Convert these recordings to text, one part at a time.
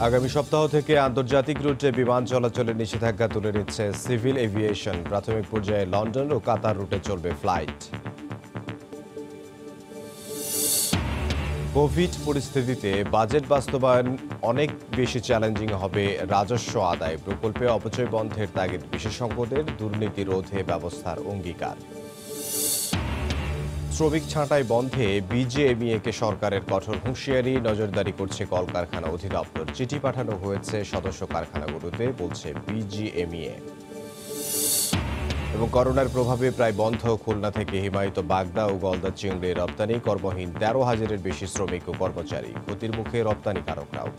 আগামী সপ্তাহ থেকে আন্তর্জাতিক রুটে বিমান চলাচলে নিষেধাজ্ঞা তুলে নিচ্ছে সিভিল এভিয়েশন। প্রাথমিক পর্যায়ে লন্ডন ও কাতার রুটে চলবে ফ্লাইট। কোভিড পরিস্থিতিতে বাজেট বাস্তবায়ন অনেক বেশি চ্যালেঞ্জিং হবে। রাজস্ব আদায় প্রকল্পে অপচয় বন্ধের তাগিদ বিশেষজ্ঞদের। দুর্নীতি রোধে ব্যবস্থার অঙ্গীকার। শ্রমিক ছাঁটাই বন্ধে বিজিএমইএকে সরকারের কঠোর হুঁশিয়ারি। নজরদারি করছে কলকারখানা অধিদপ্তর। চিঠি পাঠানো হয়েছে সদস্য কারখানাগুলোতে, বলছে বিজিএমইএ। এবং করোনার প্রভাবে প্রায় বন্ধ খুলনা থেকে হিমায়িত বাগদা ও গলদা চিংড়ি রপ্তানি। কর্মহীন ১৩,০০০-এর বেশি শ্রমিক ও কর্মচারী। ক্ষতির মুখে রপ্তানিকারকরাও।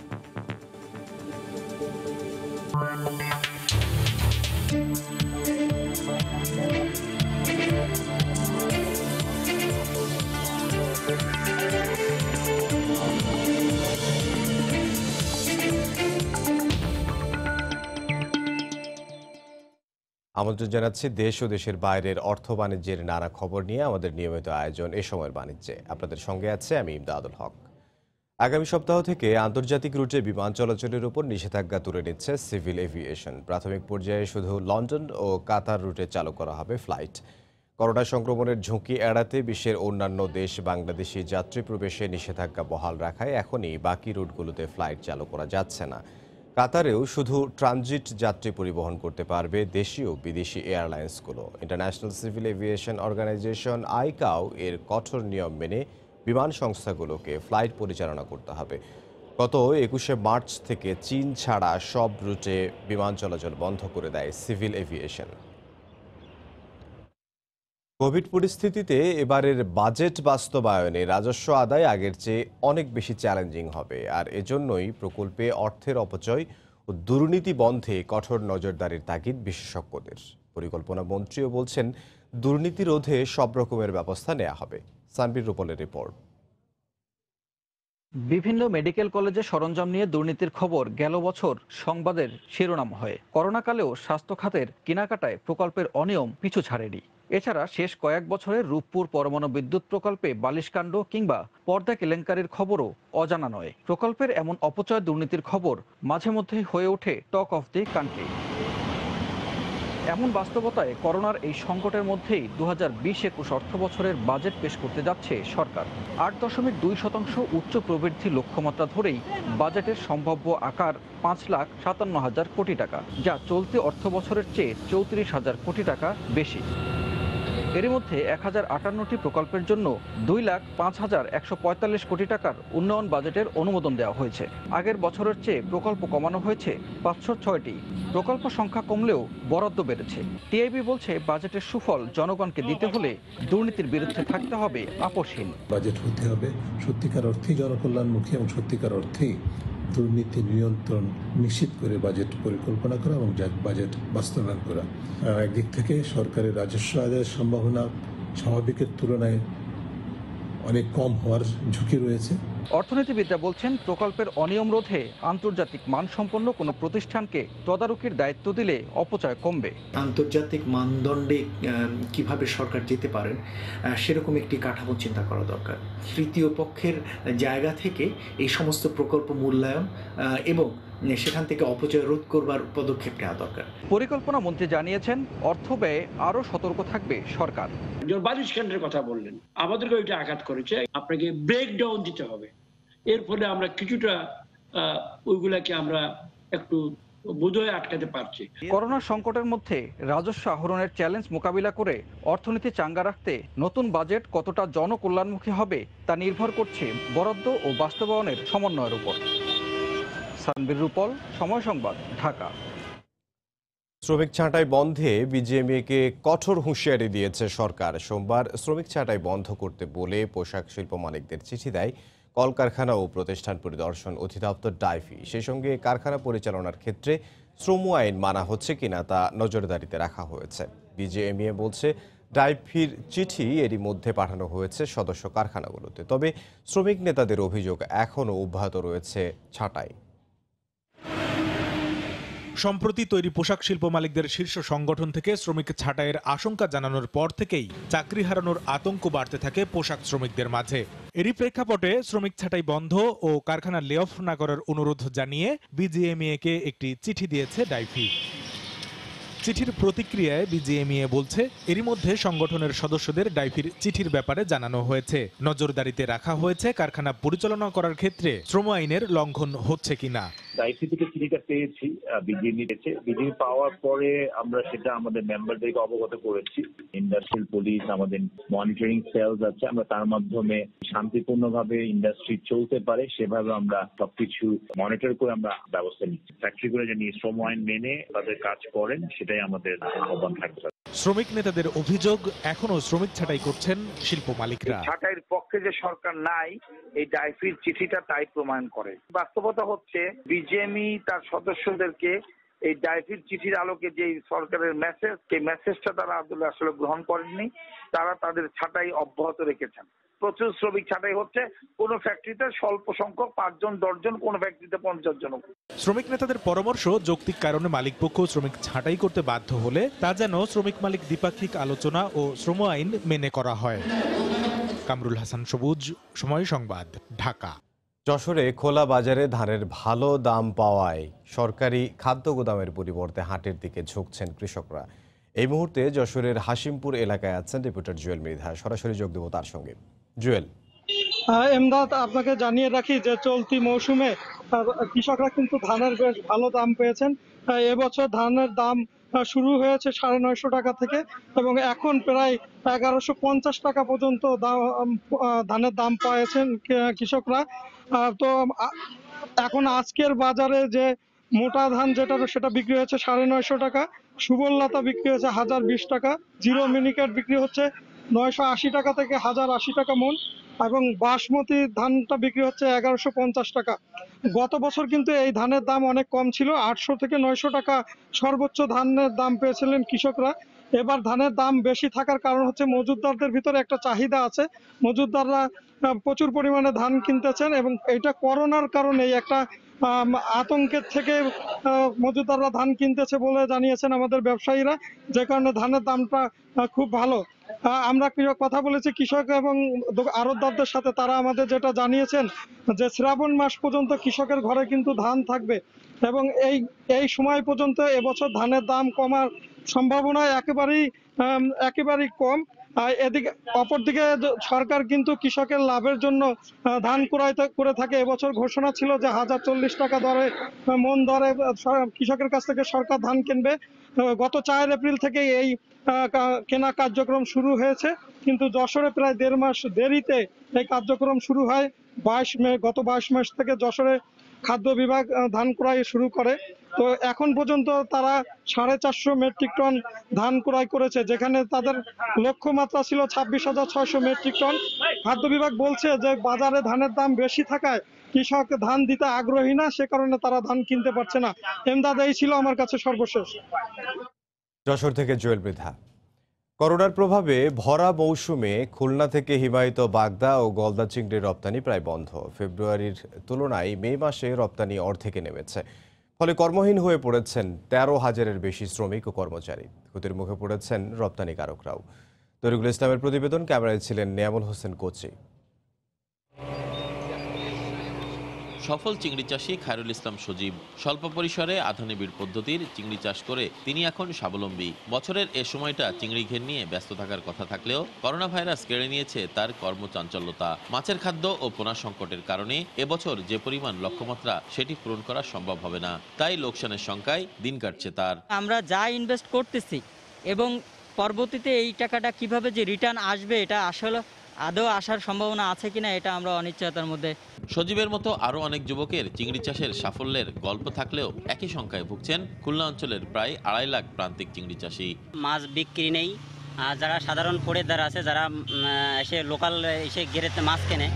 আমন্ত্রণ জানাচ্ছি দেশ ও দেশের বাইরের অর্থ বাণিজ্যের নানা খবর নিয়ে আমাদের নিয়মিত আয়োজন এ সময়ের বাণিজ্যে। আপনাদের সঙ্গে আছে আমি ইমদাদুল হক। আগামী সপ্তাহ থেকে আন্তর্জাতিক রুটে বিমান চলাচলের উপর নিষেধাজ্ঞা তুলে নিচ্ছে সিভিল এভিয়েশন। প্রাথমিক পর্যায়ে শুধু লন্ডন ও কাতার রুটে চালু করা হবে ফ্লাইট। করোনা সংক্রমণের ঝুঁকি এড়াতে বিশ্বের অন্যান্য দেশ বাংলাদেশি যাত্রী প্রবেশে নিষেধাজ্ঞা বহাল রাখায় এখনই বাকি রুটগুলোতে ফ্লাইট চালু করা যাচ্ছে না। কাতারেও শুধু ট্রানজিট যাত্রী পরিবহন করতে পারবে দেশীয় বিদেশি এয়ারলাইন্সগুলো। International civil aviation organization ICAO এর কঠোর নিয়ম মেনে বিমান সংস্থাগুলোকে ফ্লাইট পরিচালনা করতে হবে। গত ২১শে মার্চ থেকে চীন ছাড়া সব রুটে বিমান চলাচল বন্ধ করে দেয় সিভিল এভিয়েশন। কোভিড পরিস্থিতিতে এবারের বাজেট বাস্তবায়নে রাজস্ব আদায় আগের চেয়ে অনেক বেশি চ্যালেঞ্জিং হবে। আর এজন্যই প্রকল্পে অর্থের অপচয় ও দুর্নীতি বন্ধে কঠোর নজরদারির তাগিদ বিশেষজ্ঞদের। পরিকল্পনা মন্ত্রীও বলছেন দুর্নীতি রোধে সব রকমের ব্যবস্থা নেওয়া হবে। সানবির রূপলের রিপোর্ট। বিভিন্ন মেডিকেল কলেজে সরঞ্জাম নিয়ে দুর্নীতির খবর গেল বছর সংবাদের শিরোনাম হয়। করোনাকালেও স্বাস্থ্য খাতের কেনাকাটায় প্রকল্পের অনিয়ম পিছু ছাড়েনি। এছাড়া শেষ কয়েক বছরে রূপপুর পরমাণু বিদ্যুৎ প্রকল্পে বালিশকাণ্ড কিংবা পর্দা কেলেঙ্কারির খবরও অজানা নয়। প্রকল্পের এমন অপচয় দুর্নীতির খবর মাঝে মধ্যেই হয়ে ওঠে টক অফ দি কান্ট্রি। এমন বাস্তবতায় করোনার এই সংকটের মধ্যেই ২০২০-২১ অর্থ বছরের বাজেট পেশ করতে যাচ্ছে সরকার। ৮.২% উচ্চ প্রবৃদ্ধি লক্ষ্যমাত্রা ধরেই বাজেটের সম্ভাব্য আকার ৫,৫৭,০০০ কোটি টাকা, যা চলতি অর্থ বছরের চেয়ে ৩৪,০০০ কোটি টাকা বেশি। এর মধ্যে ১,০৫৮টি প্রকল্পের জন্য ২,০৫,১৪৫ কোটি টাকার উন্নয়ন বাজেটের অনুমোদন দেওয়া হয়েছে। আগের বছরের চেয়ে প্রকল্প কমানো হয়েছে ৫০৬টি। প্রকল্প সংখ্যা কমলেও বরাদ্দ বেড়েছে। টিআইবি বলছে বাজেটের সুফল জনগণকে দিতে হলে দুর্নীতির বিরুদ্ধে থাকতে হবে আপোষহীন। বাজেট হতে হবে সত্যিকার অর্থেই জনকল্যাণমুখী এবং সত্যিকার অর্থেই দুর্নীতি নিয়ন্ত্রণ নিশ্চিত করে বাজেট পরিকল্পনা করা এবং বাজেট বাস্তবায়ন করা। একদিক থেকে সরকারের রাজস্ব আদায়ের সম্ভাবনা স্বাভাবিকের তুলনায় অনেক কম হওয়ার ঝুঁকি রয়েছে। অর্থনীতিবিদরা বলছেন প্রকল্পের অনিয়ম রোধে আন্তর্জাতিক মানসম্পন্ন কোনো প্রতিষ্ঠানকে তদারকির দায়িত্ব দিলে অপচয় কমবে। আন্তর্জাতিক মানদণ্ডে কিভাবে সরকার যেতে পারেন সেরকম একটি কাঠামো চিন্তা করা দরকার। তৃতীয় পক্ষের জায়গা থেকে এই সমস্ত প্রকল্প মূল্যায়ন এবং সেখান থেকে অপচয় রোধ করবার পদক্ষেপ নেওয়া দরকার। পরিকল্পনা মন্ত্রী জানিয়েছেন অর্থ ব্যয়ে আরও সতর্ক থাকবে সরকার। বালিশকাণ্ডের কথা বললেন, আমাদেরকে ওইটা আঘাত করেছে। আপনাকে ব্রেকডাউন দিতে হবে। এর ফলে আমরা কিছুটা ওইগুলাকে আমরা একটু বোধহয় আটকাতে পারছি। করোনা সংকটের মধ্যে রাজস্ব আহরণের চ্যালেঞ্জ মোকাবিলা করে অর্থনীতি চাঙ্গা রাখতে নতুন বাজেট কতটা জনকল্যাণমুখী হবে তা নির্ভর করছে বরাদ্দ ও বাস্তবায়নের সমন্বয়ের উপর। সানবির রূপল, সময় সংবাদ, ঢাকা। শ্রমিক ছাঁটাই বন্ধে বিজিএমইএকে কঠোর হুঁশিয়ারি দিয়েছে সরকার। সোমবার শ্রমিক ছাঁটাই বন্ধ করতে বলে পোশাক শিল্প মালিকদের চিঠি দেয় কলকারখানা ও প্রতিষ্ঠান পরিদর্শন অধিদপ্তর ডাইফি। সেই সঙ্গে কারখানা পরিচালনার ক্ষেত্রে শ্রম আইন মানা হচ্ছে কিনা তা নজরদারিতে রাখা হয়েছে। বিজিএমইএ বলছে ডাইফির চিঠি এরই মধ্যে পাঠানো হয়েছে সদস্য কারখানাগুলোতে। তবে শ্রমিক নেতাদের অভিযোগ এখনও অব্যাহত রয়েছে ছাঁটাই। সম্প্রতি তৈরি পোশাক শিল্প মালিকদের শীর্ষ সংগঠন থেকে শ্রমিক ছাঁটাইয়ের আশঙ্কা জানানোর পর থেকেই চাকরি হারানোর আতঙ্ক বাড়তে থাকে পোশাক শ্রমিকদের মাঝে। এরই প্রেক্ষাপটে শ্রমিক ছাঁটাই বন্ধ ও কারখানা লে অফ না করার অনুরোধ জানিয়ে বিজিএমইএ-কে একটি চিঠি দিয়েছে ডাইফি। চিঠির প্রতিক্রিয়ায় বিজিএমইএ বলছে, এরই মধ্যে সংগঠনের সদস্যদের ডাইফির চিঠির ব্যাপারে জানানো হয়েছে। নজরদারিতে রাখা হয়েছে কারখানা পরিচালনা করার ক্ষেত্রে শ্রম আইনের লঙ্ঘন হচ্ছে কিনা। ডাইফি থেকে চিঠিটা পেয়েছি, বিজিএমই পাওয়ার পরে আমরা সেটা আমাদের মেম্বারদেরকে অবগত করেছি। ইন্ডাস্ট্রিয়াল পুলিশ, আমাদের মনিটরিং সেলস আছে, আমরা তার মাধ্যমে শান্তিপূর্ণভাবে ইন্ডাস্ট্রি চলতে পারে সেভাবে আমরা সবকিছু মনিটর করে আমরা ব্যবস্থা নিচ্ছি। ফ্যাক্টরিগুলো যেন শ্রম আইন মেনে তাদের কাজ করেন সেটাই আমাদের আহ্বান থাকবে। শ্রমিক নেতাদের অভিযোগ, এখনো শ্রমিক ছাঁটাই করছেন শিল্প মালিকরা। ছাঁটাইয়ের পক্ষে যে সরকার নাই, এই ডাইফির চিঠিটা তাই প্রমাণ করে। বাস্তবতা হচ্ছে বিজিএমই তার সদস্যদেরকে এই ডাইফির চিঠির আলোকে যে সরকারের মেসেজ, সেই মেসেজটা তারা আসলে গ্রহণ করেননি। তারা তাদের ছাঁটাই অব্যাহত রেখেছেন। প্রচুর শ্রমিক ছাঁটাই হচ্ছে, কোন ফ্যাক্টরিতে স্বল্প সংখ্যক 5 জন 10 জন, কোন ফ্যাক্টরিতে 50 জন। শ্রমিক নেতাদের পরামর্শ, যৌক্তিক কারণে মালিকপক্ষ শ্রমিক ছাঁটাই করতে বাধ্য হলে তা যেন শ্রমিক মালিক দ্বিপাক্ষিক আলোচনা ও শ্রম আইন মেনে করা হয়। কামরুল হাসান সবুজ, সময় সংবাদ, ঢাকা। যশোরে খোলা বাজারে ধানের ভালো দাম পাওয়ায় সরকারি খাদ্য গোদামের পরিবর্তে হাটের দিকে ঝুঁকছেন কৃষকরা। এই মুহূর্তে যশোরের হাসিমপুর এলাকায় আছেন রিপোর্টার জুয়েল মৃধা। সরাসরি যোগ দেব তার সঙ্গে। জুয়েল। এমদাদ, আপনাকে জানিয়ে রাখি যে চলতি মৌসুমে কৃষকরা কিন্তু ধানের বেশ ভালো দাম পেয়েছেন। এবছর ধানের দাম শুরু হয়েছে 950 টাকা থেকে এবং এখন প্রায় 1150 টাকা পর্যন্ত ধানের দাম পেয়েছেন কৃষকরা। তো এখন আজকের বাজারে যে মোটা ধান সেটা বিক্রি হচ্ছে 950 টাকা, সুবললতা বিক্রি হচ্ছে 1020 টাকা, জিরো মিনিকেট বিক্রি হচ্ছে 980 টাকা থেকে 1080 টাকা মন এবং বাসমতি ধানটা বিক্রি হচ্ছে 1150 টাকা। গত বছর কিন্তু এই ধানের দাম অনেক কম ছিল, 800 থেকে 900 টাকা সর্বোচ্চ ধানের দাম পেয়েছিলেন কৃষকরা। এবার ধানের দাম বেশি থাকার কারণ হচ্ছে মজুতদারদের ভিতরে একটা চাহিদা আছে, মজুতদাররা প্রচুর পরিমাণে ধান কিনতেছেন এবং এটা করোনার কারণে একটা আতঙ্কের থেকে মজুতদাররা ধান কিনতেছে বলে জানিয়েছেন আমাদের ব্যবসায়ীরা, যে কারণে ধানের দামটা খুব ভালো। আমরা কথা বলেছি কৃষক এবং আড়তদারদের সাথে, তারা আমাদের যেটা জানিয়েছেন যে শ্রাবণ মাস পর্যন্ত কৃষকের ঘরে কিন্তু ধান থাকবে এবং এই সময় পর্যন্ত এবছর ধানের দাম কমার সম্ভাবনা একেবারেই কম। এদিকে অপরদিকে সরকার কিন্তু কৃষকের লাভের জন্য ধান ক্রয় করে থাকে। এবছর ঘোষণা ছিল যে 1040 টাকা দরে মন দরে কৃষকের কাছ থেকে সরকার ধান কিনবে। গত 4 এপ্রিল থেকে এই কেনা কার্যক্রম শুরু হয়েছে, কিন্তু যশোরে প্রায় 1.5 মাস দেরিতে এই কার্যক্রম শুরু হয়। গত 22 মাস থেকে যশোরে খাদ্য বিভাগ ধান ক্রয় শুরু করে। তো এখন পর্যন্ত তারা 450 মেট্রিক টন ধান ক্রয় করেছে, যেখানে তাদের লক্ষ্যমাত্রা ছিল 26,600 মেট্রিক টন। খাদ্য বিভাগ বলছে যে বাজারে ধানের দাম বেশি থাকায় কৃষক ধান দিতে আগ্রহী না, সে কারণে তারা ধান কিনতে পারছে না। এমদাদ, এই ছিল আমার কাছে সর্বশেষ। যশোর থেকে জুয়েল মৃধা। করোনার প্রভাবে ভরা মৌসুমে খুলনা থেকে হিমায়িত বাগদা ও গলদা চিংড়ির রপ্তানি প্রায় বন্ধ। ফেব্রুয়ারির তুলনায় মে মাসে রপ্তানি অর্ধেকে নেমেছে। ফলে কর্মহীন হয়ে পড়েছেন 13,000-এর বেশি শ্রমিক ও কর্মচারী। ক্ষতির মুখে পড়েছেন রপ্তানিকারকরাও। তরিকুল ইসলামের প্রতিবেদন, ক্যামেরায় ছিলেন নিয়ামুল হোসেন কোচি। সফল চিংড়ি চাষী খায়রুল ইসলাম সজীব স্বল্প পরিসরে আধুনিক পদ্ধতির চিংড়ি চাষ করে তিনি এখন স্বাবলম্বী। বছরের এ সময়টা চিংড়ি ঘের নিয়ে ব্যস্ত থাকার কথা থাকলেও করোনা ভাইরাস কেড়ে নিয়েছে তার কর্মচাঞ্চল্যতা। মাছের খাদ্য ও পোনা সংকটের কারণে এবছর যে পরিমাণ লক্ষ্যমাত্রা সেটি পূরণ করা সম্ভব হবে না, তাই লোকসানের শঙ্কায় দিন কাটছে তার। আমরা যা ইনভেস্ট করতেছি এবং পরবর্তীতে এই টাকাটা কিভাবে যে রিটার্ন আসবে, এটা আসলে আদৌ আসার সম্ভাবনা আছে কিনা, এটা আমরা অনিশ্চয়তার মধ্যে। সজীবের মতো আরো অনেক যুবকের চিংড়ি চাষের সাফল্যের গল্প থাকলেও একই সংখ্যায় ভুগছেন খুলনা অঞ্চলের প্রায় 2.5 লাখ প্রান্তিক চিংড়ি চাষী। মাছ বিক্রি নেই, যারা সাধারণ পড়েদার আছে, যারা এসে লোকাল এসে গেরেতে মাছ কেনে,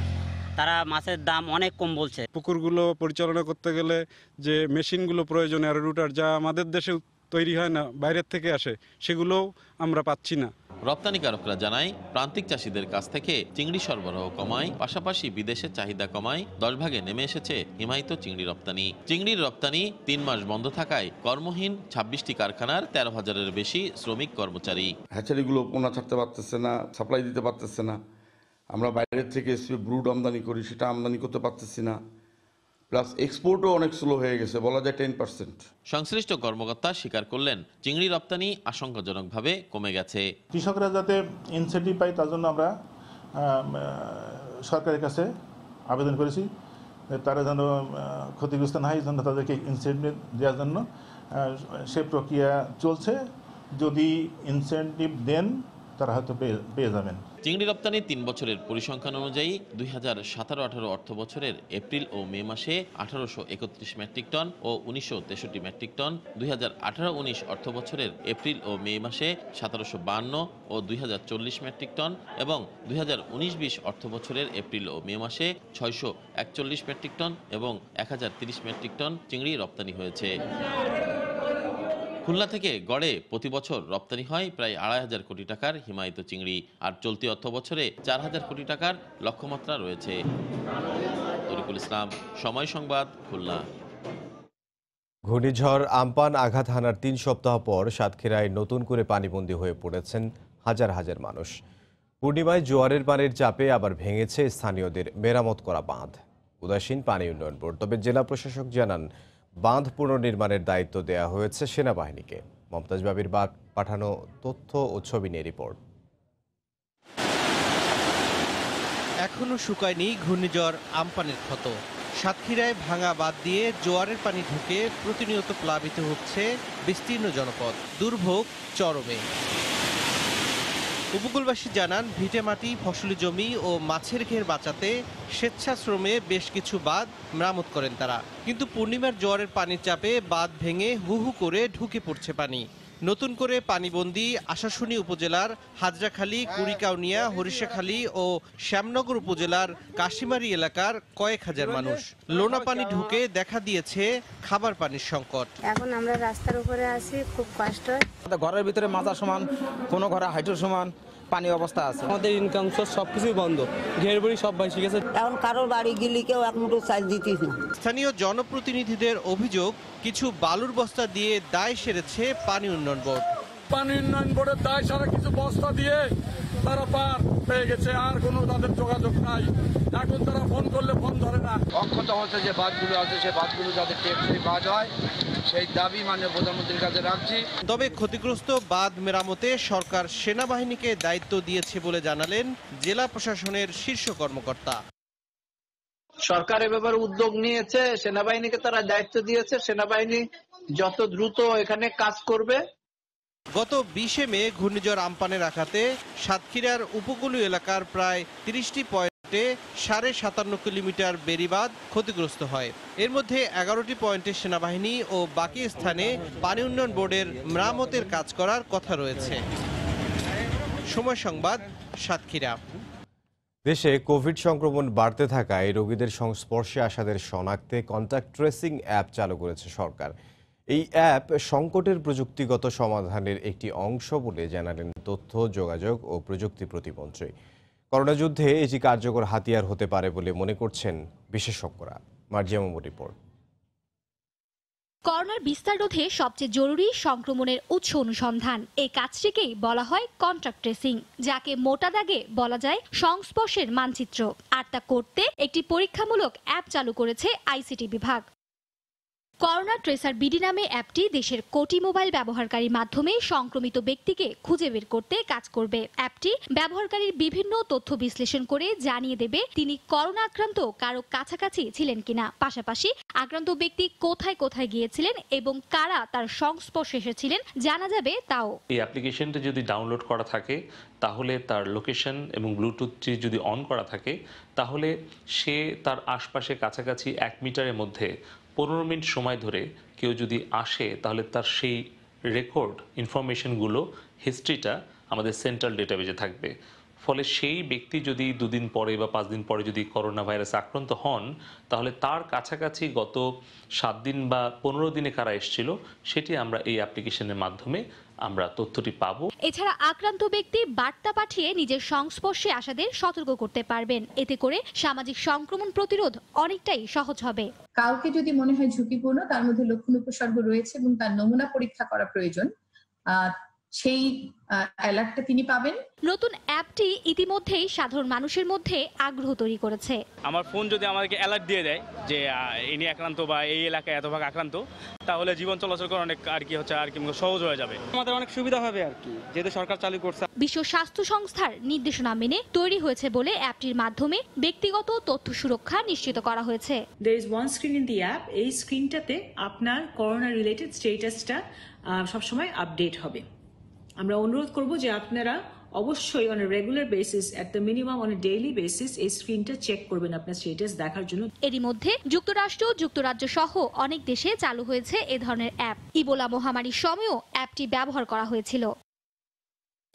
তারা মাছের দাম অনেক কম বলছে। পুকুরগুলো পরিচালনা করতে গেলে যে মেশিনগুলো প্রয়োজন, রুটার, যা আমাদের দেশে তৈরি হয় না, বাইরের থেকে আসে, সেগুলোও আমরা পাচ্ছি না। রপ্তানিকারকরা জানায় প্রান্তিক চাষিদের কাছ থেকে চিংড়ি সরবরাহ কমায়, পাশাপাশি বিদেশের চাহিদা কমায় 10 ভাগে নেমে এসেছে হিমায়িত চিংড়ি রপ্তানি। চিংড়ির রপ্তানি 3 মাস বন্ধ থাকায় কর্মহীন 26টি কারখানার 13,000-এর বেশি শ্রমিক কর্মচারী। হ্যাচারিগুলো পোনা ছাড়তে পারতেছে না, সাপ্লাই দিতে পারতেছে না। আমরা বাইরের থেকে ব্রুড আমদানি করি, সেটা আমদানি করতে পারতেছি না। প্লাস এক্সপোর্টও অনেক স্লো হয়ে গেছে, বলা যায় 10%। সংশ্লিষ্ট কর্মকর্তা স্বীকার করলেন চিংড়ি রপ্তানি আশঙ্কাজনকভাবে কমে গেছে। কৃষকরা যাতে ইনসেন্টিভ পায় তার জন্য আমরা সরকারের কাছে আবেদন করেছি, তারা যেন ক্ষতিগ্রস্ত না হয়, জন্য তাদেরকে ইনসেন্টিভ দেওয়ার জন্য সে প্রক্রিয়া চলছে। যদি ইনসেন্টিভ দেন তারা হয়তো পেয়ে যাবেন। চিংড়ি রপ্তানি 3 বছরের পরিসংখ্যান অনুযায়ী 2017-18 অর্থ বছরের এপ্রিল ও মে মাসে 1831 মেট্রিক টন ও 1963 মেট্রিক টন, 2018-19 অর্থ বছরের এপ্রিল ও মে মাসে 1752 ও 2040 মেট্রিক টন এবং 2019-20 অর্থ বছরের এপ্রিল ও মে মাসে 641 মেট্রিক টন এবং 1030 মেট্রিক টন চিংড়ি রপ্তানি হয়েছে। খুলনা থেকে গড়ে প্রতি বছর রপ্তানি হয় প্রায় 2,500 কোটি টাকার হিমায়িত চিংড়ি, আর চলতি অর্থ বছরে 4,000 কোটি টাকার লক্ষ্যমাত্রা রয়েছে। তরিকুল ইসলাম, সময় সংবাদ, খুলনা। ঘূর্ণিঝড় আম্পান আঘাত হানার 3 সপ্তাহ পর সাতক্ষীরায় নতুন করে পানিবন্দী হয়ে পড়েছেন হাজার হাজার মানুষ। পূর্ণিমায় জোয়ারের পানির চাপে আবার ভেঙেছে স্থানীয়দের মেরামত করা বাঁধ। উদাসীন পানি উন্নয়ন বোর্ড। তবে জেলা প্রশাসক জানান বাঁধ পুনর্নির্মাণের দায়িত্ব দেওয়া হয়েছে সেনাবাহিনীকে। মমতাজ বাবির পাঠানো তথ্য ও ছবি নিয়ে রিপোর্ট। এখনো শুকায়নি ঘূর্ণিঝড় আম্পানের ক্ষত। সাতক্ষীরায় ভাঙা বাঁধ দিয়ে জোয়ারের পানি ঢুকে প্রতিনিয়ত প্লাবিত হচ্ছে বিস্তীর্ণ জনপদ। দুর্ভোগ চরমে। উপকূলবাসী জানান ভিটেমাটি, ফসলি জমি ও মাছের ঘের বাঁচাতে স্বেচ্ছাশ্রমে বেশ কিছু বাঁধ মেরামত করেন তারা। কিন্তু পূর্ণিমার জোয়ারের পানির চাপে বাঁধ ভেঙে হু হু করে ঢুকে পড়ছে পানি। নতুন করে পানিবন্দী আশাশুনি উপজেলার হাজরাখালী, কুড়িকাউনিয়া, হরিষাখালী ও শ্যামনগর উপজেলার কাশিমারি এলাকার কয়েক হাজার মানুষ। লোনা পানি ঢুকে দেখা দিয়েছে খাবার পানির সংকট। এখন আমরা রাস্তার উপরে আছি, খুব কষ্ট। ঘরের ভিতরে মাথা সমান, কোনো ঘরে হাইটের সমান পানি অবস্থা আছে। আমাদের ইনকাম সোর্স সবকিছুই বন্ধ, ঘের বাড়ি সব ভাসি গেছে। এখন কারোর বাড়ি গেলে কেউ এক মুঠো চাল দিতিস না। স্থানীয় জনপ্রতিনিধিদের অভিযোগ, কিছু বালুর বস্তা দিয়ে দায় সেরেছে পানি উন্নয়ন বোর্ড। পানি উন্নয়ন বোর্ডের দায় সারা কিছু বস্তা দিয়ে তারা পার পেয়ে গেছে, আর কোনো তাদের যোগাযোগ নাই। এখন তারা ফোন করলে ফোন ধরে না। অক্ষত হচ্ছে যে বাঁধগুলো আছে, সেই বাঁধগুলো যাতে টেকসই বাঁধ হয় সেই দাবি মাননীয় প্রধানমন্ত্রীর কাছে রাখছি। তবে ক্ষতিগ্রস্ত বাঁধ মেরামতে সরকার সেনাবাহিনীকে দায়িত্ব দিয়েছে বলে জানালেন জেলা প্রশাসনের শীর্ষ কর্মকর্তা। সরকার এ ব্যাপারে উদ্যোগ নিয়েছে, সেনাবাহিনীকে তারা দায়িত্ব দিয়েছে, সেনাবাহিনী যত দ্রুত এখানে কাজ করবে। গত 20 মে ঘূর্ণিঝড় আম্পানের আঘাতে সাতক্ষীরার উপকূলীয় এলাকার প্রায় 30টি পয়েন্টে 57.5 কিলোমিটার বেড়িবাঁধ ক্ষতিগ্রস্ত হয়। এর মধ্যে 11টি পয়েন্টে সেনাবাহিনী ও বাকি স্থানে পানি উন্নয়ন বোর্ডের মেরামতের কাজ করার কথা রয়েছে। সময় সংবাদ, সাতক্ষীরা। দেশে কোভিড সংক্রমণ বাড়তে থাকায় রোগীদের সংস্পর্শে আসাদের শনাক্তে কন্টাক্ট ট্রেসিং অ্যাপ চালু করেছে সরকার। এই অ্যাপ সংকটের প্রযুক্তিগত সমাধানের একটি অংশ বলে জানালেন তথ্য, যোগাযোগ ও প্রযুক্তি প্রতিমন্ত্রী। করোনা যুদ্ধে এটি কার্যকর হাতিয়ার হতে পারে বলে মনে করছেন বিশেষজ্ঞরা। মার্জিয়া মামুর রিপোর্ট। করোনার বিস্তার রোধে সবচেয়ে জরুরি সংক্রমণের উৎস অনুসন্ধান। এই কাজটিকেই বলা হয় কন্টাক্ট ট্রেসিং, যাকে মোটা দাগে বলা যায় সংস্পর্শের মানচিত্র। আর তা করতে একটি পরীক্ষামূলক অ্যাপ চালু করেছে আইসিটি বিভাগ। করোনা ট্রেসার বিডি নামে অ্যাপটি দেশের কোটি মোবাইল ব্যবহারকারীর মাধ্যমে সংক্রমিত ব্যক্তিকে খুঁজে বের করতে কাজ করবে। অ্যাপটি ব্যবহারকারীর বিভিন্ন তথ্য বিশ্লেষণ করে জানিয়ে দেবে তিনি করোনা আক্রান্ত কারো কাছাকাছি ছিলেন কিনা, পাশাপাশি আক্রান্ত ব্যক্তি কোথায় কোথায় গিয়েছিলেন এবং কারা তার সংস্পর্শে এসেছিলেন জানা যাবে তাও। এই অ্যাপ্লিকেশনটি যদি ডাউনলোড করা থাকে তাহলে তার লোকেশন এবং ব্লুটুথটি যদি অন করা থাকে তাহলে সে তার আশপাশে কাছাকাছি 1 মিটারের মধ্যে 15 মিনিট সময় ধরে কেউ যদি আসে তাহলে তার সেই রেকর্ড ইনফরমেশনগুলো, হিস্ট্রিটা আমাদের সেন্ট্রাল ডেটাবেজে থাকবে। ফলে সেই ব্যক্তি যদি 2 দিন পরে বা 5 দিন পরে যদি করোনা ভাইরাসে আক্রান্ত হন, তাহলে তার কাছাকাছি গত 7 দিন বা 15 দিনে কারা এসেছিল সেটি আমরা এই অ্যাপ্লিকেশনের মাধ্যমে আমরা তথ্যটি পাবো। এছাড়া আক্রান্ত ব্যক্তি বার্তা পাঠিয়ে নিজের সংস্পর্শে আসাদের সতর্ক করতে পারবেন। এতে করে সামাজিক সংক্রমণ প্রতিরোধ অনেকটাই সহজ হবে। কাউকে যদি মনে হয় ঝুঁকিপূর্ণ, তার মধ্যে লক্ষণ উপসর্গ রয়েছে এবং তার নমুনা পরীক্ষা করা প্রয়োজন, সেই অ্যালার্টটা তিনি পাবেন। নতুন অ্যাপটি ইতিমধ্যেই সাধারণ মানুষের মধ্যে আগ্রহ তৈরি করেছে। আমার ফোন যদি আমাদেরকে অ্যালার্ট দিয়ে দেয় যে ইনি আক্রান্ত বা এই এলাকায় এত ভাগ আক্রান্ত, তাহলে জীবন চলাচল করা অনেক সহজ হয়ে যাবে। আমাদের অনেক সুবিধা হবে যেহেতু সরকার চালু করছে। বিশ্ব স্বাস্থ্য সংস্থার নির্দেশনা মেনে তৈরি হয়েছে বলে অ্যাপটির মাধ্যমে ব্যক্তিগত তথ্য সুরক্ষা নিশ্চিত করা হয়েছে। There is one screen in the app. এই স্ক্রিনটাতে আপনার করোনা রিলেটেড স্ট্যাটাসটা সবসময় আপডেট হবে। আমরা অনুরোধ করব যে আপনারা অবশ্যই on regular basis, at the minimum on daily basis এই স্ক্রিনটা চেক করবেন আপনার স্ট্যাটাস দেখার জন্য। এরই মধ্যে যুক্তরাষ্ট্র, যুক্তরাজ্য সহ অনেক দেশে চালু হয়েছে এ ধরনের অ্যাপ। ইবোলা মহামারীর সময়ও অ্যাপটি ব্যবহার করা হয়েছিল।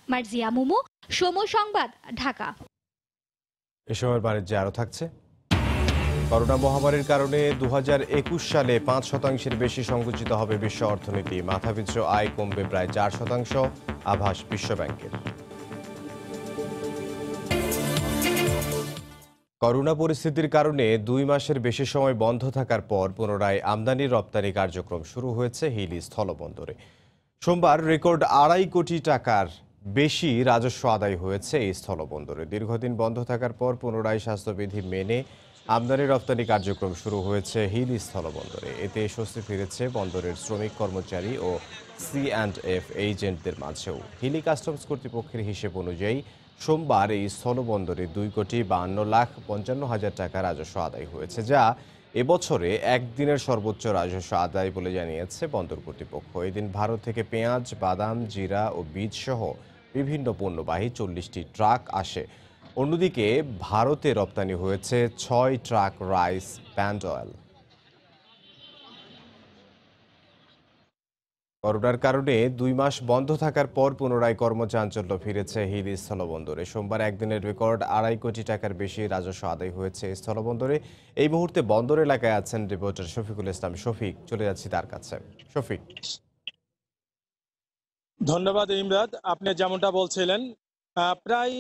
মার্জিয়া মুমু, সময় সংবাদ, ঢাকা। এ সময়ের বাণিজ্যে আরও থাকছে। করোনা মহামারীর কারণে 2021 সালে 5% বেশি সংকুচিত হবে বিশ্ব অর্থনীতি। মাথাপিছু আয় কমবে প্রায় 4%, আভাস বিশ্বব্যাংকের। করোনা পরিস্থিতির কারণে 2 মাসের বেশি সময় বন্ধ থাকার পর পুনরায় আমদানি রপ্তানি কার্যক্রম শুরু হয়েছে হিলি স্থলবন্দরে। সোমবার রেকর্ড 2.5 কোটি টাকার বেশি রাজস্ব আদায় হয়েছে এই স্থলবন্দরে। দীর্ঘদিন বন্ধ থাকার পর পুনরায় স্বাস্থ্যবিধি মেনে আমদানি রপ্তানি কার্যক্রম শুরু হয়েছে হিলি স্থলবন্দরে। এতে স্বস্তি ফিরেছে বন্দরের শ্রমিক, কর্মচারী ও C&F এজেন্টদের মাঝেও। হিলি কাস্টমস কর্তৃপক্ষের হিসেব অনুযায়ী সোমবার এই স্থলবন্দরে 2,52,55,000 টাকা রাজস্ব আদায় হয়েছে, যা এবছরে একদিনের সর্বোচ্চ রাজস্ব আদায় বলে জানিয়েছে বন্দর কর্তৃপক্ষ। এদিন ভারত থেকে পেঁয়াজ, বাদাম, জিরা ও বীজ সহ বিভিন্ন পণ্যবাহী 40টি ট্রাক আসে। অন্যদিকে ভারতে রপ্তানি হয়েছে 6 ট্রাক রাইস ব্র্যান্ড অয়েল। করোনার কারণে 2 মাস বন্ধ থাকার পর পুনরায় কর্মচাঞ্চল্য ফিরেছে হিলি স্থলবন্দরে। সোমবার একদিনের রেকর্ড 2.5 কোটি টাকার বেশি রাজস্ব আদায় হয়েছে স্থলবন্দরে। এই মুহূর্তে বন্দর এলাকায় আছেন রিপোর্টার শফিকুল ইসলাম শফিক। চলে যাচ্ছি তার কাছে। শফিক। ধন্যবাদ ইমরাদ। আপনি যেমনটা বলছিলেন, প্রায়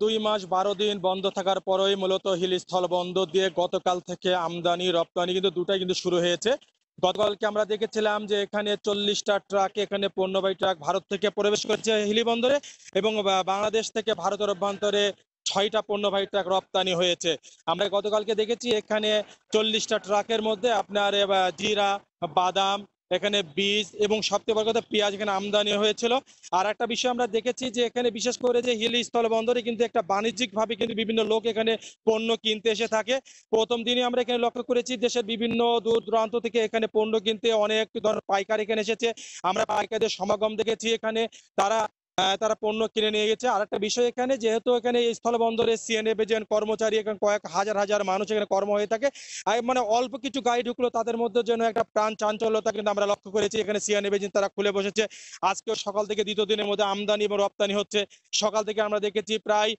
2 মাস 12 দিন বন্ধ থাকার পরই মূলত হিলি স্থলবন্দর দিয়ে গতকাল থেকে আমদানি রপ্তানি কিন্তু দুটাই কিন্তু শুরু হয়েছে। গতকালকে আমরা দেখেছিলাম যে এখানে 40টা ট্রাক, এখানে পণ্যবাহী ট্রাক ভারত থেকে প্রবেশ করেছে হিলি বন্দরে এবং বাংলাদেশ থেকে ভারতের অভ্যন্তরে 6টা পণ্যবাহী ট্রাক রপ্তানি হয়েছে। আমরা গতকালকে দেখেছি এখানে 40টা ট্রাকের মধ্যে আপনার জিরা, বাদাম, এখানে বীজ এবং সবচেয়ে বড় কথা পেঁয়াজ এখানে আমদানি হয়েছিল। আর একটা বিষয় আমরা দেখেছি যে এখানে বিশেষ করে যে হিলি স্থলবন্দরে কিন্তু একটা বাণিজ্যিকভাবে কিন্তু বিভিন্ন লোক এখানে পণ্য কিনতে এসে থাকে। প্রথম দিনই আমরা এখানে লক্ষ্য করেছি দেশের বিভিন্ন দূর দূরান্ত থেকে এখানে পণ্য কিনতে অনেক ধরনের পাইকার এখানে এসেছে। আমরা পাইকারদের সমাগম দেখেছি এখানে, তারা পণ্য কিনে নিয়ে গেছে। আর একটা বিষয় এখানে, যেহেতু এখানে এই স্থলবন্দরে C&F এজেন্ট, কর্মচারী, এখানে কয়েক হাজার মানুষ এখানে কর্ম হয়ে থাকে। মানে অল্প কিছু গাড়ি ঢুকলো তাদের মধ্যে যেন একটা প্রাণ চাঞ্চল্যতা কিন্তু আমরা লক্ষ্য করেছি। এখানে C&F এজেন্ট তারা খুলে বসেছে। আজকেও সকাল থেকে দ্বিতীয় দিনের মধ্যে আমদানি এবং রপ্তানি হচ্ছে। সকাল থেকে আমরা দেখেছি প্রায়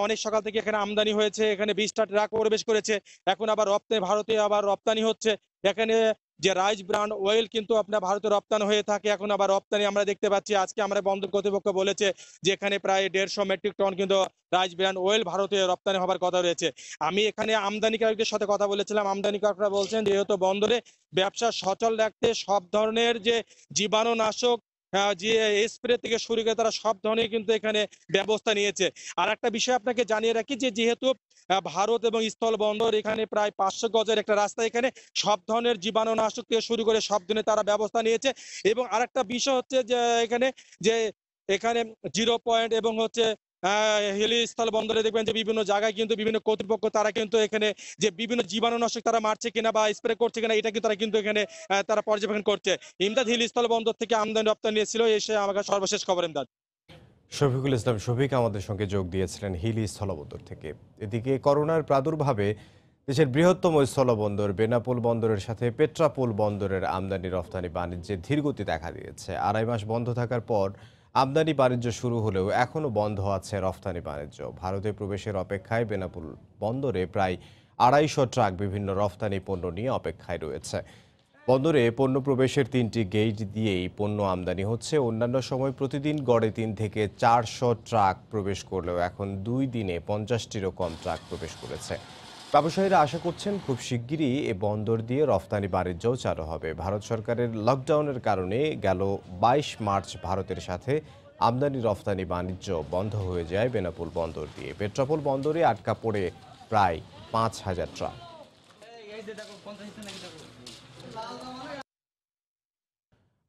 অনেক সকাল থেকে এখানে আমদানি হয়েছে। এখানে 20টা ট্রাক প্রবেশ করেছে। এখন আবার ভারতে আবার রপ্তানি হচ্ছে। এখানে যে রাইস ব্র্যান্ড অয়েল কিন্তু আপনার ভারতে রপ্তানি হয়ে থাকে, এখন আবার রপ্তানি আমরা দেখতে পাচ্ছি। আজকে আমরা বন্দর কর্তৃপক্ষ বলেছে যে এখানে প্রায় 150 মেট্রিক টন কিন্তু রাইস ব্র্যান্ড অয়েল ভারতে রপ্তানি হবার কথা রয়েছে। আমি এখানে আমদানিকারকদের সাথে কথা বলেছিলাম। আমদানিকারকরা বলছেন যেহেতু বন্দরে ব্যবসা সচল রাখতে সব ধরনের যে জীবাণুনাশক, যে স্প্রে থেকে শুরু করে তারা সব ধরনের কিন্তু এখানে ব্যবস্থা নিয়েছে। আর একটা বিষয় আপনাকে জানিয়ে রাখি যে যেহেতু ভারত এবং স্থলবন্দর এখানে প্রায় 500 গজের একটা রাস্তা, এখানে সব ধরনের জীবাণুনাশক থেকে শুরু করে সব ধরনের তারা ব্যবস্থা নিয়েছে। এবং আরেকটা বিষয় হচ্ছে যে এখানে 0 পয়েন্ট এবং হচ্ছে হিলি স্থলবন্দরে দেখবেন যে বিভিন্ন জায়গায় কিন্তু বিভিন্ন কর্তৃপক্ষ তারা কিন্তু এখানে যে বিভিন্ন জীবাণুনাশক তারা মারছে কিনা বা স্প্রে করছে কিনা এটা কিন্তু তারা কিন্তু এখানে তারা পর্যবেক্ষণ করছে। ইমদাদ, হিলি স্থলবন্দর থেকে আমদানি রপ্তানি ছিল। এসে আমাকে সর্বশেষ খবর ইমদাদ। শফিকুল ইসলাম শফিক আমাদের সঙ্গে যোগ দিয়েছিলেন হিলি স্থলবন্দর থেকে। এদিকে করোনার প্রাদুর্ভাবে দেশের বৃহত্তম স্থলবন্দর বেনাপোল বন্দরের সাথে পেট্রাপোল বন্দরের আমদানি রপ্তানি বাণিজ্যে ধীরগতি দেখা দিয়েছে। 2.5 মাস বন্ধ থাকার পর আমদানি বাণিজ্য শুরু হলেও এখনও বন্ধ আছে রফতানি বাণিজ্য। ভারতে প্রবেশের অপেক্ষায় বেনাপোল বন্দরে প্রায় 250 ট্রাক বিভিন্ন রফতানি পণ্য নিয়ে অপেক্ষায় রয়েছে। বন্দরে পণ্য প্রবেশের 3টি গেট দিয়েই পণ্য আমদানি হচ্ছে। অন্যান্য সময় প্রতিদিন গড়ে 3 থেকে 400 ট্রাক প্রবেশ করলেও এখন 2 দিনে 50টিরও কম ট্রাক প্রবেশ করেছে। ব্যবসায়ীরা আশা করছেন খুব শিগগিরই এ বন্দর দিয়ে রফতানি বাণিজ্যও চালু হবে। ভারত সরকারের লকডাউনের কারণে গেল 22 মার্চ ভারতের সাথে আমদানি রফতানি বাণিজ্য বন্ধ হয়ে যায় বেনাপোল বন্দর দিয়ে। পেট্রাপোল বন্দরে আটকা পড়ে প্রায় 5000 ট্রাক।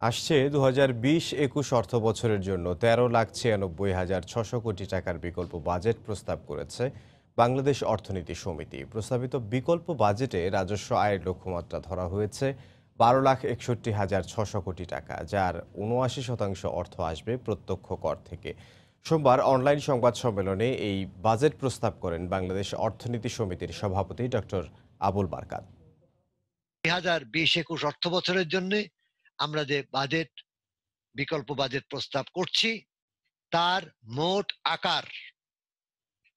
আসছে 2020-21 অর্থ বছরের জন্য 13,96,600 কোটি টাকার বিকল্প বাজেট প্রস্তাব করেছে বাংলাদেশ অর্থনীতি সমিতি। প্রস্তাবিত বিকল্প বাজেটে রাজস্ব আয়ের লক্ষ্যমাত্রা ধরা হয়েছে 12,61,600 কোটি টাকা, যার 79% অর্থ আসবে প্রত্যক্ষ কর থেকে। সোমবার অনলাইন সংবাদ সম্মেলনে এই বাজেট প্রস্তাব করেন বাংলাদেশ অর্থনীতি সমিতির সভাপতি ডক্টর আবুল বারকাত। 2020-21 অর্থ বছরের জন্য আমরা যে বাজেট বিকল্প বাজেট প্রস্তাব করছি তার মোট আকার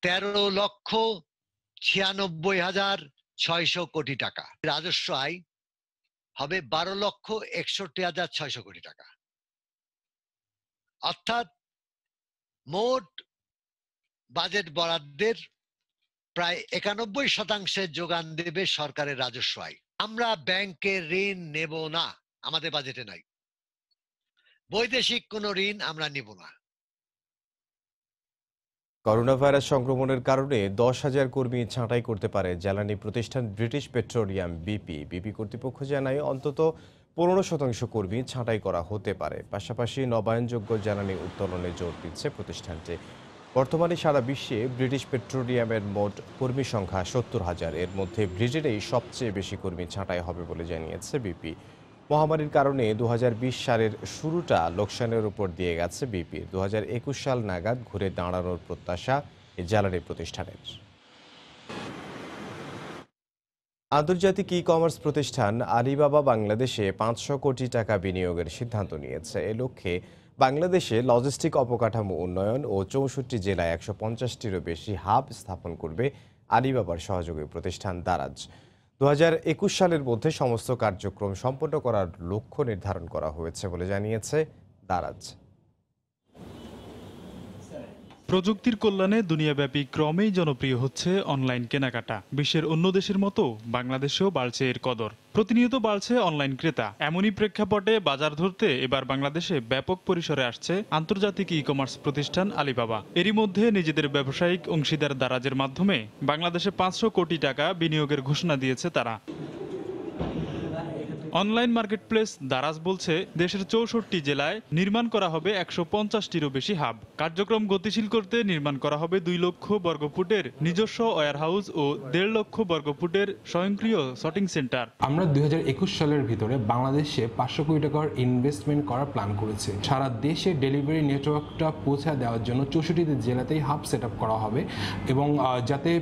13,96,600 কোটি টাকা। রাজস্ব আয় হবে 12,61,600 কোটি টাকা। অর্থাৎ মোট বাজেট বরাদ্দের প্রায় 91% যোগান দেবে সরকারের রাজস্ব আয়। আমরা ব্যাংকের ঋণ নেব না, আমাদের বাজেটে নাই। বৈদেশিক কোনো ঋণ আমরা নিব না। করোনা ভাইরাস সংক্রমণের কারণে 10,000 কর্মী ছাঁটাই করতে পারে জ্বালানি প্রতিষ্ঠান ব্রিটিশ পেট্রোলিয়াম বিপি কর্তৃপক্ষ জানায় অন্তত 15% কর্মী ছাঁটাই করা হতে পারে। পাশাপাশি নবায়নযোগ্য জ্বালানি উত্তোলনে জোর দিচ্ছে প্রতিষ্ঠানটি। বর্তমানে সারা বিশ্বে ব্রিটিশ পেট্রোলিয়ামের মোট কর্মী সংখ্যা 70,000। এর মধ্যে ব্রিটেনেই সবচেয়ে বেশি কর্মী ছাঁটাই হবে বলে জানিয়েছে বিপি। মহামারীর কারণে 2020 সালের শুরুটা লোকসানের উপর দিয়ে গেছে বিপি। 2021 সাল নাগাদ ঘুরে দাঁড়ানোর প্রত্যাশা এই জ্বালানি প্রতিষ্ঠানের। আন্তর্জাতিক ই কমার্স প্রতিষ্ঠান আলিবাবা বাংলাদেশে 500 কোটি টাকা বিনিয়োগের সিদ্ধান্ত নিয়েছে। এ লক্ষ্যে বাংলাদেশে লজিস্টিক অবকাঠামো উন্নয়ন ও 64 জেলায় 150টিরও বেশি হাব স্থাপন করবে আলিবাবার সহযোগী প্রতিষ্ঠান দারাজ। 2021 সালের মধ্যে সমস্ত কার্যক্রম সম্পন্ন করার লক্ষ্য নির্ধারণ করা হয়েছে বলে জানিয়েছে দারাজ। প্রযুক্তির কল্যাণে দুনিয়াব্যাপী ক্রমেই জনপ্রিয় হচ্ছে অনলাইন কেনাকাটা। বিশ্বের অন্য দেশের মতো বাংলাদেশেও বাড়ছে এর কদর। প্রতিনিয়ত বাড়ছে অনলাইন ক্রেতা। এমনই প্রেক্ষাপটে বাজার ধরতে এবার বাংলাদেশে ব্যাপক পরিসরে আসছে আন্তর্জাতিক ই কমার্স প্রতিষ্ঠান আলিবাবা। এরই মধ্যে নিজেদের ব্যবসায়িক অংশীদার দারাজের মাধ্যমে বাংলাদেশে 500 কোটি টাকা বিনিয়োগের ঘোষণা দিয়েছে তারা। অনলাইন মার্কেটপ্লেস দারাজ বলছে দেশের 64 জেলায় নির্মাণ করা হবে 150টিরও বেশি হাব। কার্যক্রম গতিশীল করতে নির্মাণ করা হবে 2 লক্ষ বর্গফুটের নিজস্ব ওয়্যারহাউস ও 1.5 লক্ষ বর্গফুটের স্বয়ংক্রিয় সর্টিং সেন্টার। আমরা 2021 সালের ভিতরে বাংলাদেশে 500 কোটি টাকার ইনভেস্টমেন্ট করার প্ল্যান করেছি। সারা দেশে ডেলিভারি নেটওয়ার্কটা পৌঁছে দেওয়ার জন্য 64 জেলাতেই হাব সেট আপ করা হবে এবং যাতে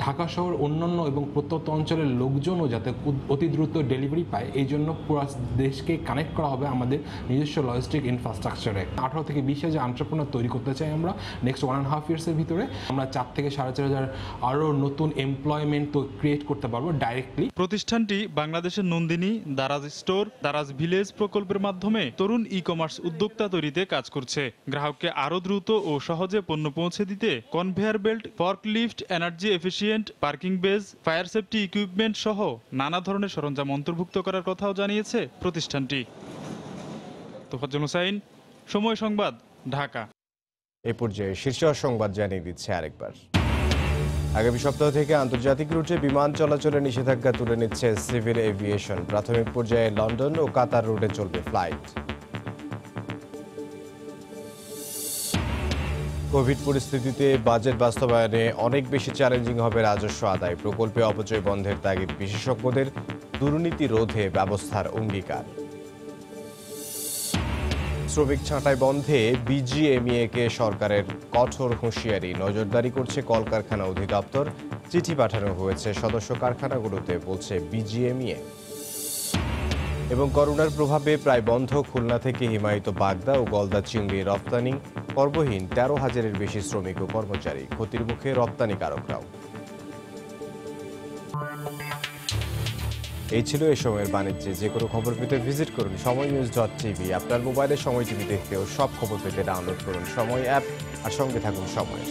ঢাকা শহর অন্যান্য এবং প্রত্যন্ত অঞ্চলের লোকজনও যাতে অতি দ্রুত ডেলিভারি পায়, এই জন্য পুরো দেশকে কানেক্ট করা হবে আমাদের নিজস্ব লজিস্টিক ইনফ্রাস্ট্রাকচারে। 18 থেকে 20 হাজার এন্টারপ্রেনার তৈরি করতে চাই আমরা নেক্সট 1.5 ইয়ার্সের ভিতরে। আমরা 4 থেকে 4,500 আরও নতুন এমপ্লয়মেন্ট তো ক্রিয়েট করতে পারবো ডাইরেক্টলি। প্রতিষ্ঠানটি বাংলাদেশের নন্দিনী, দারাজ স্টোর, দারাজ ভিলেজ প্রকল্পের মাধ্যমে তরুণ ই কমার্স উদ্যোক্তা তৈরিতে কাজ করছে। গ্রাহককে আরও দ্রুত ও সহজে পণ্য পৌঁছে দিতে conveyor belt, forklift, energy efficient parking bays, fire safety equipment সহ নানা ধরনের সরঞ্জাম অন্তর্ভুক্ত করার কথাও জানিয়েছে প্রতিষ্ঠানটি। তোফাজ্জল হোসাইন, সময় সংবাদ, ঢাকা। এই পর্যায়ে শীর্ষ সংবাদ জানিয়ে দিচ্ছে আরেকবার। আগামী সপ্তাহ থেকে আন্তর্জাতিক রুটে বিমান চলাচলে নিষেধাজ্ঞা তুলে নিচ্ছে সিভিল এভিয়েশন। প্রাথমিক পর্যায়ে লন্ডন ও কাতার রুটে চলবে ফ্লাইট। কোভিড পরিস্থিতিতে বাজেট বাস্তবায়নে অনেক বেশি চ্যালেঞ্জিং হবে রাজস্ব আদায়। প্রকল্পে অপচয় বন্ধের তাগিদ বিশেষজ্ঞদের। দুর্নীতি রোধে ব্যবস্থার অঙ্গীকার। শ্রমিক ছাঁটাই বন্ধে বিজিএমইএ-কে সরকারের কঠোর হুঁশিয়ারি। নজরদারি করছে কলকারখানা অধিদপ্তর। চিঠি পাঠানো হয়েছে সদস্য কারখানাগুলোতে, বলছে বিজিএমইএ। এবং করোনার প্রভাবে প্রায় বন্ধ খুলনা থেকে হিমায়িত বাগদা ও গলদা চিংড়ি রপ্তানি কর্মহীন 13,000-এর বেশি শ্রমিক ও কর্মচারী, ক্ষতির মুখে রপ্তানিকারকরাও। এই ছিল এ সময়ের বাণিজ্যে। যে কোনো খবর পেতে ভিজিট করুন সময়নিউজ.tv। আপনার মোবাইলে সময় টিভি দেখতেও সব খবর পেতে ডাউনলোড করুন সময় অ্যাপ আর সঙ্গে থাকুন সময়।